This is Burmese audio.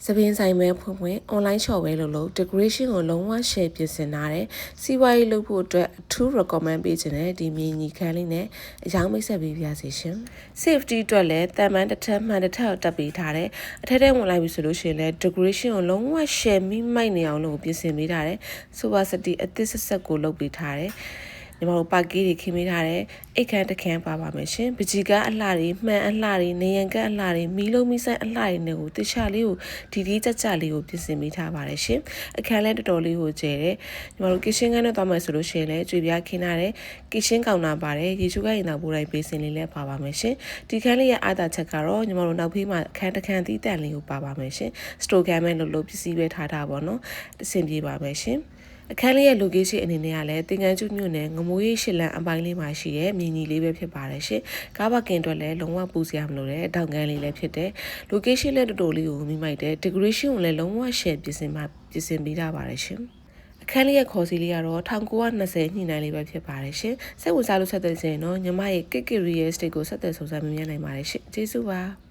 စပင်းဆိုင်မဲဖွင့်ဖွင့် online shop ပဲလို့ decoration ကိုလုံးဝ share ပြင်ဆင်ထားတယ်စီးပွားရေးလုပ်ဖို့အတွက်အထူး recommend ပေးခြင်းနဲ့ဒီမြေညီခန်းလေးနဲ့အကြောင်းမိတ်ဆက်ပေးပြစီရှင် safety အတွက်လည်းတန်ပန်းတစ်ထပ်မှန်တစ်ထပ်တက်ပေးထားတယ်အထက်ထဲဝင်လိုက်ပြီဆိုလို့ရှိရင်လည်း decoration ကိုလုံးဝ share မိမိုက်နေအောင်လို့ပြင်ဆင်ပေးထားတယ် sofa set အသစ်ဆက်ကိုလုပ်ပေးထားတယ်ညီမတို့ပါကီးတွေခင်းပေးထားတယ်အိတ်ခမ်းတစ်ခမ်းပါပါမယ်ရှင်ပကြီးကားအလှတွေမှန်အလှတွေနေရန်ကတ်အလှတွေမီလုံးမီဆိုင်အလှတွေနဲ့ကိုတခြားလေးကိုဒီကြကြလေးကိုပြင်ဆင်ပေးထားပါတယ်ရှင်အခန်းလဲတော်တော်လေးကိုကျဲတယ်ညီမတို့ kitchen ကနဲ့သွားမယ်ဆိုလို့ရှိရင်လည်းကြွေပြားခင်းထားတယ် kitchen ကောင်တာပါတယ်ရေချိုးကရင်တော့ပိုးတိုင်းပေးစင်လေးလည်းပါပါမယ်ရှင်ဒီခန်းလေးရဲ့အားသာချက်ကတော့ညီမတို့နောက်ဖေးမှာအခန်းတစ်ခန်းသီးတန့်လေးကိုပါပါမယ်ရှင် store ကမ်းမဲ့လို့ပစ္စည်းပဲထားတာပေါ့နော်အဆင်ပြေပါမယ်ရှင်အခန်းလေးရဲ့ location အနေနဲ့ကလည်းတင်ကန်းကျွမြို့နယ်ငမိုးရိပ်ရှစ်လမ်းအပိုင်းလေးမှာရှိတဲ့မြင်းကြီးလေးပဲဖြစ်ပါတယ်ရှင်။ကားပါကင်အတွက်လည်းလုံးဝပူစရာမလိုတဲ့တောင်ကန်းလေးလည်းဖြစ်တဲ့ location လည်းတော်တော်လေးကိုမိမိုက်တဲ့ decoration ကိုလည်းလုံးဝ share ပြင်ဆင်ပေးထားပါတယ်ရှင်။အခန်းလေးရဲ့ခေါ်စီလေးကတော့1920ညှိနှိုင်းလေးပဲဖြစ်ပါတယ်ရှင်။စိတ်ဝင်စားလို့ဆက်သွယ်ခြင်းတော့ညီမရဲ့ KK Real Estate ကိုဆက်သွယ်စုံစမ်းမြင်နိုင်ပါတယ်ရှင်။ကျေးဇူးပါ။